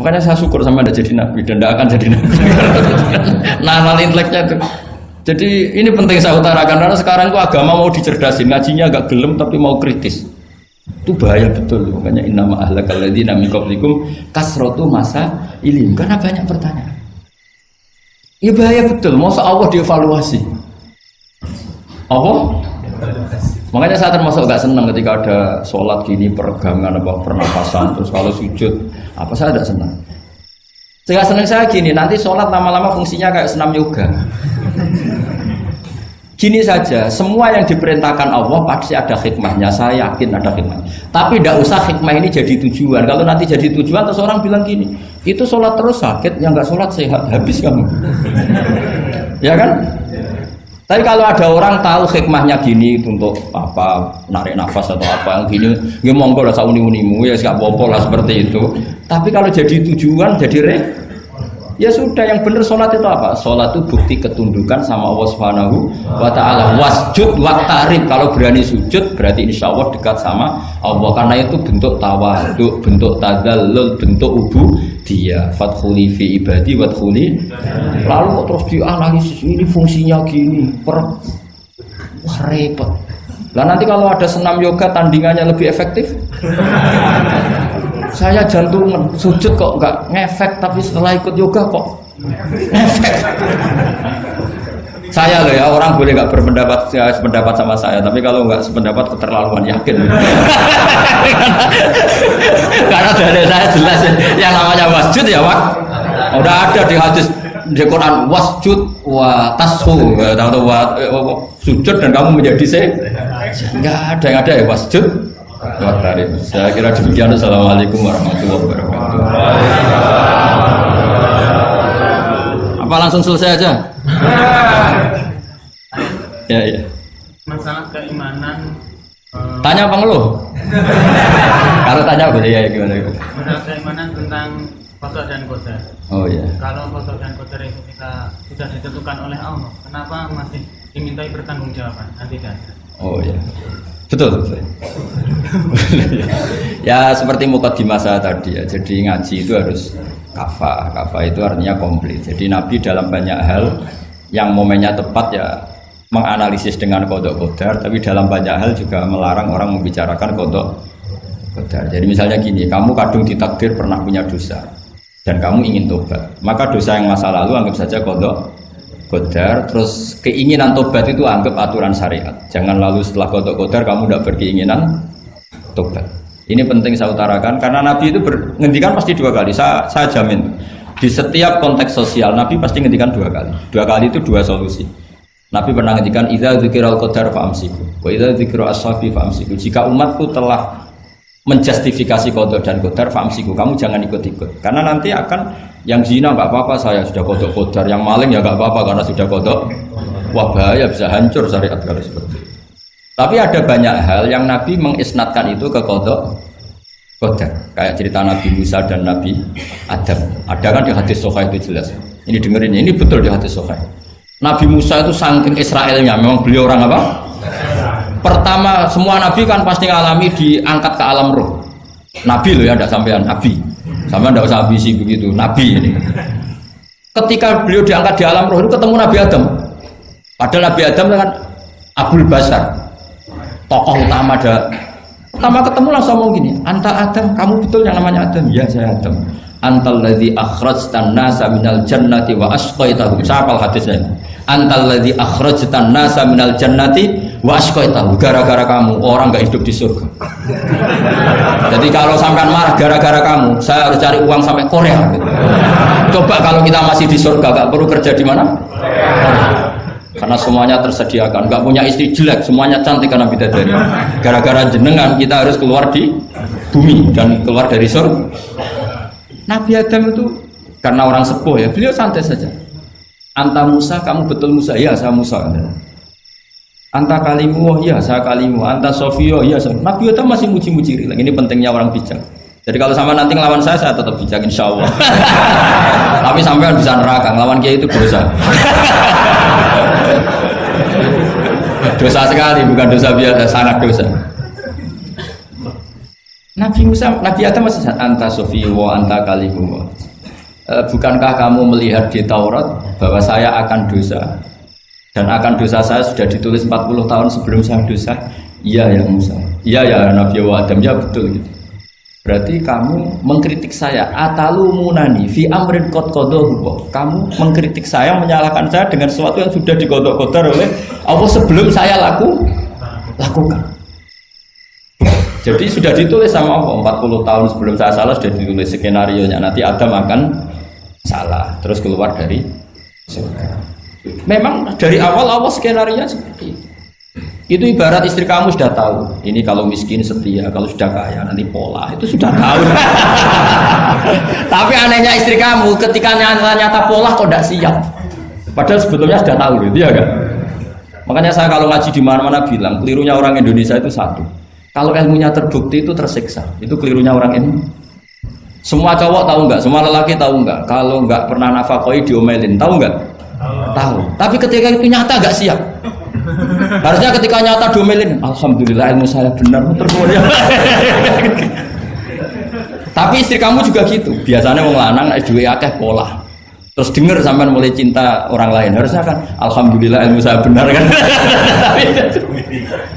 Makanya saya syukur sama Anda jadi nabi dan tidak akan jadi nabi. Nah, inteleknya itu. Jadi ini penting saya utarakan karena sekarang itu agama mau dicerdasin, ngajinya agak gelem tapi mau kritis. Itu bahaya betul. Makanya innama ahlakal ladzina min qablikum kasratu masa ilim, karena banyak pertanyaan. Ya bahaya betul. Masa Allah dievaluasi. Apa? Makanya saya termasuk gak senang ketika ada sholat gini peregangan apa pernapasan terus kalau sujud apa saya tidak senang. Saya senang saya gini nanti sholat lama-lama fungsinya kayak senam yoga. Gini saja, semua yang diperintahkan Allah pasti ada hikmahnya, saya yakin ada hikmah. Tapi tidak usah hikmah ini jadi tujuan. Kalau nanti jadi tujuan, terus orang bilang gini, itu sholat terus sakit, yang nggak sholat sehat, habis kamu. Ya kan? Tapi kalau ada orang tahu hikmahnya gini untuk apa, narik nafas atau apa yang gini, ya monggo lah sauni-unimu, ya nggak apa-apa lah seperti itu. Tapi kalau jadi tujuan, jadi ya sudah, yang benar sholat itu apa? Sholat itu bukti ketundukan sama Allah Subhanahu wa ta'ala. Wasjud waqtarib, kalau berani sujud berarti insya Allah dekat sama Allah, karena itu bentuk tawadhu, bentuk tadzallul, bentuk ubudiyah. Fadkhuli fi ibadi wadkhuli. Lalu kok terus dianalisis ini fungsinya gini, wah repot. Lah nanti kalau ada senam yoga tandingannya lebih efektif. Saya jantungan, sujud kok nggak ngefek, tapi setelah ikut yoga kok ngefek. Saya loh ya, orang boleh nggak berpendapat sependapat sama saya, tapi kalau nggak sependapat keterlaluan, yakin. Karena dari saya jelas yang namanya wasjud ya Pak, udah ada di hadis di Quran, wasjud wa tashu, atau sujud dan kamu menjadi nggak ada yang ada ya wasjud. Saya kira demikian. Assalamualaikum warahmatullahi wabarakatuh. Apa langsung selesai aja? Ya. Masalah keimanan. Tanya apa ngeluh? Kalau tanya boleh ya gimana? Masalah keimanan tentang qada dan qadar. Oh iya. Kalau qada dan qadar itu kita sudah ditentukan oleh Allah, kenapa masih dimintai pertanggungjawaban? Nanti kan? Oh iya. Betul. Ya seperti mukadimah saya tadi ya. Jadi ngaji itu harus kafah. Kafah itu artinya komplit. Jadi Nabi dalam banyak hal yang momennya tepat ya menganalisis dengan qada qadar, tapi dalam banyak hal juga melarang orang membicarakan qada qadar. Jadi misalnya gini, kamu kadung ditakdir pernah punya dosa dan kamu ingin tobat, maka dosa yang masa lalu anggap saja qada qadar, terus keinginan tobat itu anggap aturan syariat. Jangan lalu setelah qada qadar kamu tidak berkeinginan tobat. Ini penting saya utarakan karena Nabi itu ngendikan pasti dua kali. Saya jamin di setiap konteks sosial Nabi pasti ngendikan dua kali. Dua kali itu dua solusi. Nabi pernah ngendikan idza dzikiral qadar fa'amsiku wa idza dzikra ashabi fa'amsiku. Jika umatku telah menjustifikasi qada dan qadar fa'amsiku, kamu jangan ikut-ikut. Karena nanti akan yang zina enggak apa-apa, saya sudah qada qadar, yang maling ya enggak apa-apa karena sudah qada. Wah bahaya, bisa hancur syariat kalau seperti itu. Tapi ada banyak hal yang Nabi mengisnadkan itu ke qada qadar. Kayak cerita Nabi Musa dan Nabi Adam. Ada kan di hadis Sahih itu jelas. Ini dengerin, ini betul di hadis Sahih. Nabi Musa itu saking Israelnya, memang beliau orang apa? Pertama, semua Nabi kan pasti ngalami diangkat ke alam roh. Nabi loh ya, tidak sampean Nabi. Sama tidak usah ambisi begitu, Nabi ini. Ketika beliau diangkat di alam roh itu ketemu Nabi Adam. Padahal Nabi Adam kan Abul Basar, tokoh utama ada. Pertama ketemu langsung ngomong gini, anta Adam, kamu betul yang namanya Adam? Ya saya Adam. Antal ladzi akhrajtan nasa minal jannati wa asqaitahum. Siapa hadisnya? Antal ladzi akhrajtan nasa minal jannati wa asqaitahum. Gara-gara kamu orang enggak hidup di surga. Jadi kalau sampean marah gara-gara kamu, saya harus cari uang sampai Korea gitu. Coba kalau kita masih di surga enggak perlu kerja di mana? Karena semuanya tersediakan, enggak punya istri jelek, semuanya cantik karena bidadari. Gara-gara jenengan kita harus keluar di bumi dan keluar dari surga. Nabi Adam itu karena orang sepuh ya, beliau santai saja. Anta Musa, kamu betul Musa? Ya, saya Musa. Anta kalimu, oh ya, saya kalimu. Anta Sofio, ya, saya. Nabi Adam masih muji-muji. Ini pentingnya orang bijak. Jadi kalau sama nanti ngelawan saya tetap bijak insya Allah. Tapi sampai bisa neraka, ngelawan kiai itu dosa. Dosa sekali, bukan dosa biasa, sangat dosa. Nabi Adam masih anta sofi wa anta kalimu. Bukankah kamu melihat di Taurat bahwa saya akan dosa dan akan dosa saya sudah ditulis 40 tahun sebelum saya dosa? Iya ya Musa. Iya ya Nabi Adam, ya betul gitu. Berarti kamu mengkritik saya atalumunani fi amrin qad qadahu. Kamu mengkritik saya, menyalahkan saya dengan sesuatu yang sudah digodok-godok oleh Allah sebelum saya lakukan. Jadi sudah ditulis sama Allah 40 tahun sebelum saya salah sudah ditulis skenario-nya nanti Adam akan salah terus keluar dari surga. Memang dari awal Allah skenario-nya seperti itu. Itu ibarat istri kamu sudah tahu ini kalau miskin setia, kalau sudah kaya nanti pola, itu sudah tahu. Tapi anehnya istri kamu ketika nyata pola kok tidak siap, padahal sebetulnya sudah tahu gitu ya kan. Makanya saya kalau ngaji di mana-mana bilang kelirunya orang Indonesia itu satu, kalau ilmunya terbukti itu tersiksa, itu kelirunya orang ini. Semua cowok tahu nggak, semua lelaki tahu nggak, kalau nggak pernah nafakoi diomelin, tahu nggak? Tahu. Tapi ketika itu nyata nggak siap. Harusnya ketika nyata diomelin, alhamdulillah ilmu saya benar termulia. Tapi istri kamu juga gitu. Biasanya wong lanang duwe akeh pola. Terus denger sampean mulai cinta orang lain. Harusnya kan alhamdulillah ilmu saya benar kan.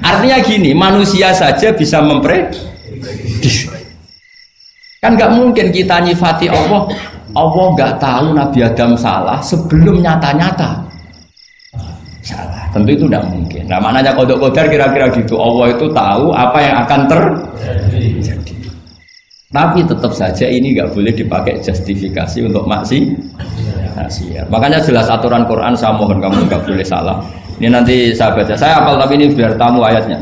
Artinya gini, manusia saja bisa memprediksi. Kan nggak mungkin kita nyifati Allah. Allah nggak tahu Nabi Adam salah sebelum nyata-nyata salah. Tentu itu tidak mungkin. Nah maknanya kodok kodar kira-kira gitu. Allah itu tahu apa yang akan terjadi. Tapi tetap saja ini nggak boleh dipakai justifikasi untuk maksiat. Makanya jelas aturan Quran, saya mohon kamu nggak boleh salah. Ini nanti saya baca. Saya hafal tapi ini biar tamu ayatnya.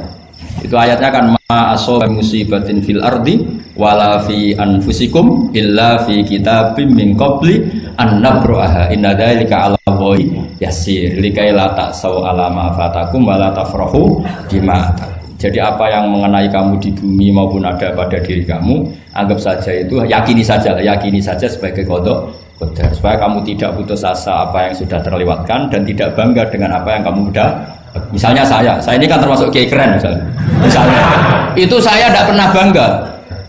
Itu ayatnya kan ma asoba musibatin fil ardi wala fi anfusikum illa fi kitabim min qabli an nabraha inna dzalika 'ala Allahi yasir likai la ta'sau 'ala ma fatakum wala tafrahu bima. Jadi apa yang mengenai kamu di bumi maupun ada pada diri kamu, anggap saja itu yakini saja sebagai qada qadar supaya kamu tidak putus asa apa yang sudah terlewatkan dan tidak bangga dengan apa yang kamu sudah. Misalnya saya ini kan termasuk kiai keren misalnya itu saya tidak pernah bangga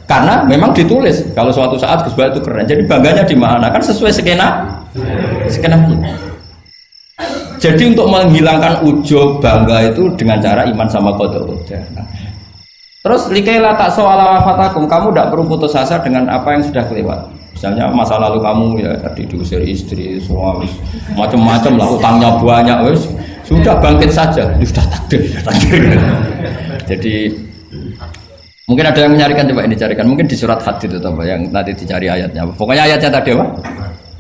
karena memang ditulis kalau suatu saat Gus Bahat itu keren, jadi bangganya di mana kan sesuai skena. Jadi untuk menghilangkan ujub bangga itu dengan cara iman sama qada qadar. Terus likaila tak soal fatakum, kamu tidak perlu putus asa dengan apa yang sudah kelewat. Misalnya masa lalu kamu ya tadi diusir istri, suami, macam-macam lah, utangnya banyak, wes sudah bangkit saja, sudah takdir. Jadi mungkin ada yang mencarikan, coba ini carikan, mungkin di surat Hadid itu apa yang nanti dicari ayatnya. Pokoknya ayatnya tadi apa?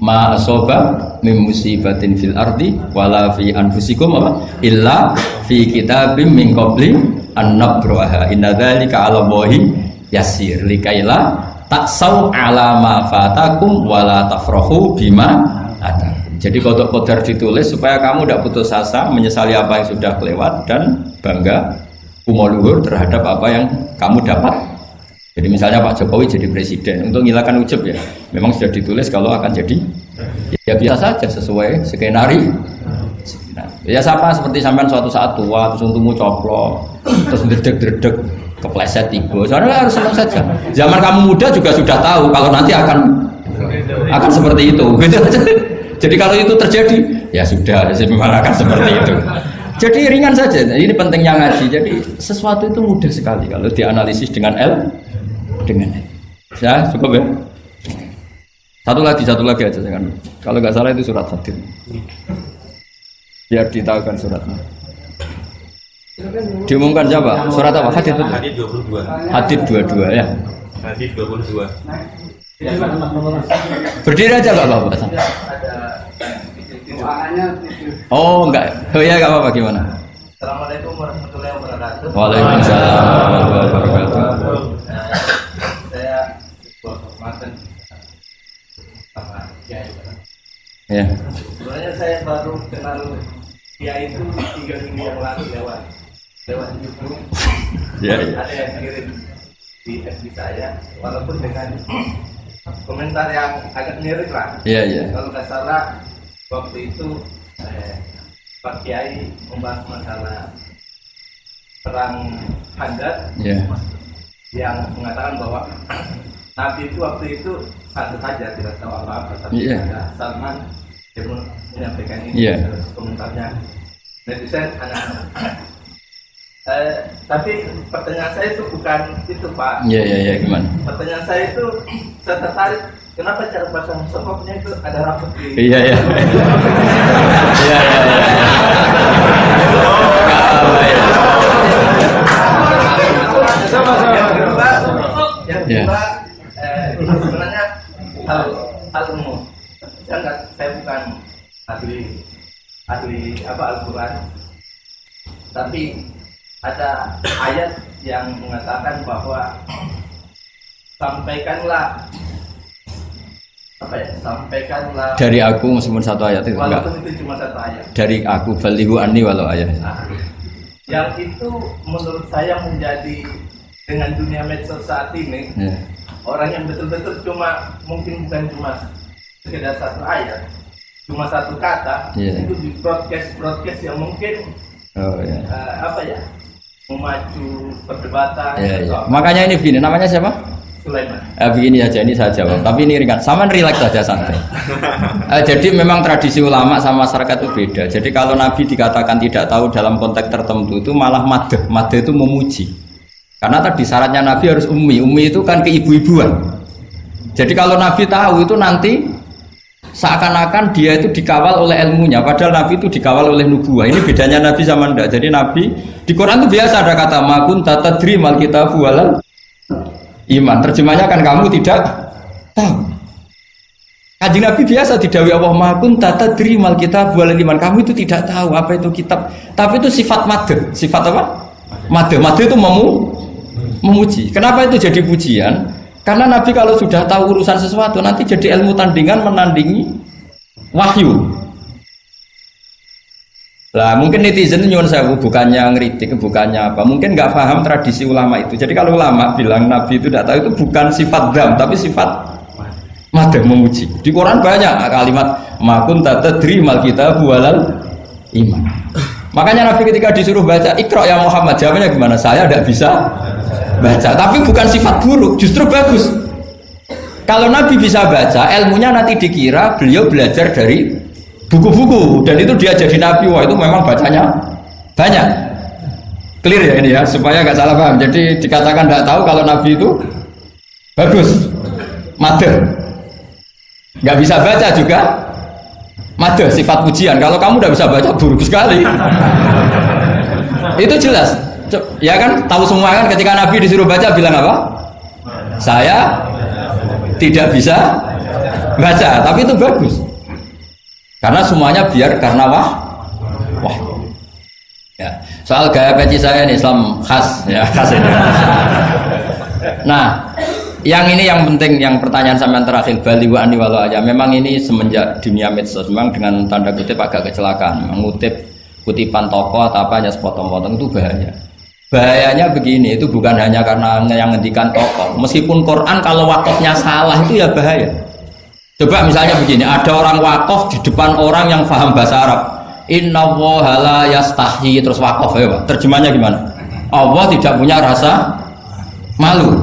Ma asoba min musibatin fil ardi wala fi anfusikum apa? Illa fi kitabim min qabli an nabraha inna dzalika 'ala Allahi yasir likaila taksau 'ala ma fatakum wala tafrahu bima ada. Jadi qada qadar ditulis supaya kamu tidak putus asa menyesali apa yang sudah kelewat dan bangga kumoluhur terhadap apa yang kamu dapat. Jadi misalnya Pak Jokowi jadi presiden untuk menghilangkan ujub ya, memang sudah ditulis kalau akan jadi ya biasa saja sesuai skenario. Ya sama seperti sampean suatu saat tua terus untungmu coplok terus dredeg kepleset tiba. Soalnya harus senang saja. Zaman kamu muda juga sudah tahu kalau nanti akan seperti itu. Jadi kalau itu terjadi ya sudah, memang akan seperti itu. Jadi ringan saja. Ini pentingnya ngaji. Jadi sesuatu itu mudah sekali kalau dianalisis dengan dengan ya cukup ya. Satu lagi aja jangan. Kalau nggak salah itu surat Hadid. Biar ditahukan suratnya. Diumumkan siapa? Surat apa? Hadid itu. Hadid 22. Hadid 22 ya. Hadid 22. Berdiri aja Pak Bapak. Oh enggak. Oh ya enggak apa-apa gimana? Assalamualaikum warahmatullahi wabarakatuh. Waalaikumsalam warahmatullahi wabarakatuh. Saya makan sama Kiai. Ya. Sebenarnya saya baru kenal Kiai itu 3 minggu yang lalu lewat YouTube. Ya. Ada yang kirim di FB saya, walaupun dengan komentar yang agak mirip lah. Iya, iya. Kalau nggak salah waktu itu Pak Kiai membahas masalah perang Handar. Iya. yang mengatakan bahwa Nabi itu waktu itu satu saja tidak tahu apa-apa, tapi ada Salman yang menyampaikan ini terus komentarnya netizen anak-anak. Tapi pertanyaan saya itu bukan itu Pak. Iya gimana? Pertanyaan saya itu saya tertarik kenapa cara baca sokopnya itu ada rapet di. Iya. Yang kedua, sebenarnya hal umum. Saya bukan ahli Al-Quran, tapi ada ayat yang mengatakan bahwa sampaikanlah dari aku meskipun satu ayat itu enggak. Walaupun itu cuma satu ayat. Dari aku balighu anni walau ayat. Yang itu menurut saya menjadi dengan dunia medsos saat ini orang yang betul-betul mungkin bukan cuma sekedar satu ayat, cuma satu kata itu di broadcast yang mungkin memacu perdebatan. Makanya ini begini, namanya siapa? Sulaiman. Begini aja, ini saya jawab. Tapi ini ringan, sama relax saja santai. Jadi memang tradisi ulama sama masyarakat itu beda. Jadi kalau Nabi dikatakan tidak tahu dalam konteks tertentu itu malah madh itu memuji. Karena tadi syaratnya Nabi harus ummi itu kan keibu-ibuan. Jadi kalau Nabi tahu itu nanti seakan-akan dia itu dikawal oleh ilmunya, padahal Nabi itu dikawal oleh nubuah. Ini bedanya Nabi sama ndak. Jadi Nabi di Quran itu biasa ada kata makun tatadri mal kitabu walal iman. Terjemahnya kan kamu tidak tahu. Kanjeng Nabi biasa didhawuhi Allah makun tatadri mal kitabu walal iman. Kamu itu tidak tahu apa itu kitab. Tapi itu sifat madh. Sifat apa? Madh itu memuji. Kenapa itu jadi pujian? Karena Nabi kalau sudah tahu urusan sesuatu nanti jadi ilmu tandingan menandingi wahyu. Lah mungkin netizen nyuwun sewu bukannya ngeritik, bukannya apa, mungkin nggak paham tradisi ulama itu. Jadi kalau ulama bilang Nabi itu tidak tahu itu bukan sifat dzam tapi sifat madh memuji. Di Quran banyak kalimat makun tatadri mal kitabu walal iman. Makanya Nabi ketika disuruh baca Iqra ya Muhammad, jawabnya gimana? Saya tidak bisa baca, tapi bukan sifat buruk, justru bagus. Kalau Nabi bisa baca, ilmunya nanti dikira beliau belajar dari buku-buku dan itu dia jadi Nabi. Wah itu memang bacanya banyak. Clear ya ini ya, supaya nggak salah paham. Jadi dikatakan tidak tahu kalau Nabi itu bagus, madh. Nggak bisa baca juga madh, sifat pujian. Kalau kamu udah bisa baca buruk sekali. Itu jelas. Ya kan, tahu semua kan ketika Nabi disuruh baca bilang apa? Saya tidak bisa baca, tapi itu bagus. Karena semuanya biar karena wah. Ya, soal gaya peci saya ini Islam khas ya, khas ini. Nah, yang ini yang penting, yang pertanyaan sampean terakhir balighu anni walau ayat. Memang ini semenjak dunia medsos memang dengan tanda kutip agak kecelakaan. Mengutip kutipan tokoh atau apa hanya sepotong-potong itu bahaya. Bahayanya begini, itu bukan hanya karena yang ngendikan tokoh. Meskipun Quran kalau wakafnya salah itu ya bahaya. Coba misalnya begini, ada orang wakaf di depan orang yang paham bahasa Arab. Innallaha la yastahi, terus wakaf ya Pak. Terjemahnya gimana? Allah tidak punya rasa malu.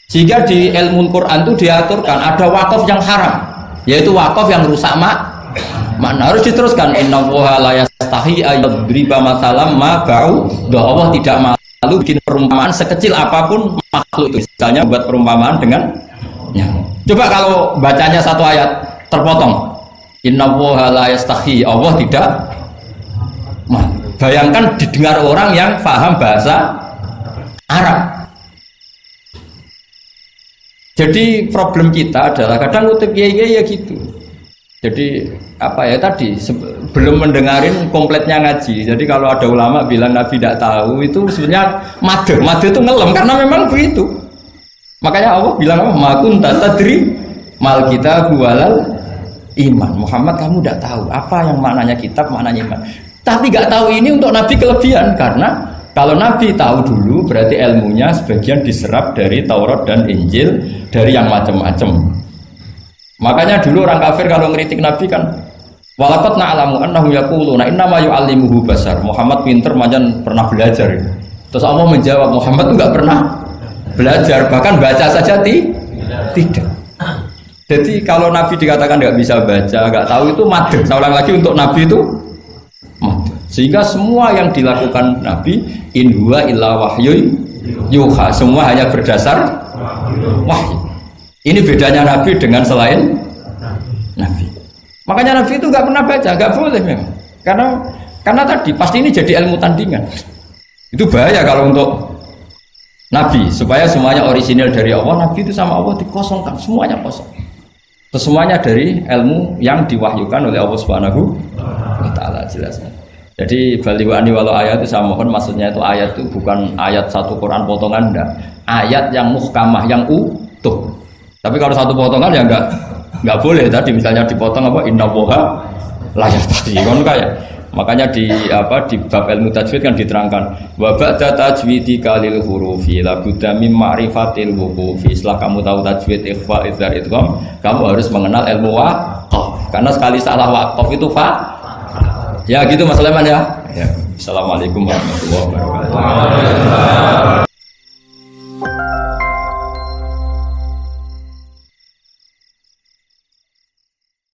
Sehingga di ilmu Quran itu diaturkan ada wakaf yang haram, yaitu wakaf yang rusak makna. Harus diteruskan innallaha la yastahi ayyadriba mathalam ma ba'u. Allah tidak malu bikin perumpamaan sekecil apapun makhluk itu. Misalnya buat perumpamaan dengan nyamuk. Coba kalau bacanya satu ayat terpotong. Innallaha la yastahi, Allah tidak malu. Bayangkan didengar orang yang paham bahasa Arab. Jadi problem kita adalah kadang ngutip ya gitu. Jadi apa ya tadi belum mendengarin kompletnya ngaji. Jadi kalau ada ulama bilang Nabi tidak tahu itu sebenarnya madh itu ngelem karena memang begitu. Makanya Allah bilang apa? Ma kunta tadri mal kitabu walal iman. Muhammad kamu tidak tahu apa yang maknanya kitab, maknanya iman. Tapi nggak tahu ini untuk Nabi kelebihan karena kalau Nabi tahu dulu berarti ilmunya sebagian diserap dari Taurat dan Injil, dari yang macam-macam. Makanya dulu orang kafir kalau ngeritik Nabi kan walaqad na'lamu annahum yaquluna innama yu'allimuhu basar. Muhammad pinter macam pernah belajar. Terus Allah menjawab, Muhammad itu nggak pernah belajar, bahkan baca saja tidak. Jadi kalau Nabi dikatakan nggak bisa baca, nggak tahu itu madh. Saya ulang lagi, untuk Nabi itu madh. Sehingga semua yang dilakukan Nabi, in huwa illa wahyun yuha, semua hanya berdasar wahyu. Ini bedanya Nabi dengan selain Nabi. Makanya Nabi itu nggak pernah baca, nggak boleh memang. Karena tadi pasti ini jadi ilmu tandingan. Itu bahaya kalau untuk Nabi, supaya semuanya orisinil dari Allah. Nabi itu sama Allah dikosongkan, semuanya kosong. Semuanya dari ilmu yang diwahyukan oleh Allah Subhanahu wa Ta'ala, jelasnya. Jadi baliwani walau ayat itu saya mohon, maksudnya itu ayat itu bukan ayat satu Quran potongan, enggak. Ayat yang muhkamah, yang utuh. Tapi kalau satu potongan ya enggak boleh. Tadi misalnya dipotong apa, innallaha la yastahi, kan kayak. Makanya di bab ilmu tajwid kan diterangkan wa ba'da tajwidika lil hurufi la budda mim ma'rifatil wuqufi. Setelah kamu tahu tajwid, ikhfa, idhar, idgham, kamu harus mengenal ilmu waqaf. Karena sekali salah waqaf itu ya gitu Mas Sulaiman ya. Assalamualaikum warahmatullahi wabarakatuh.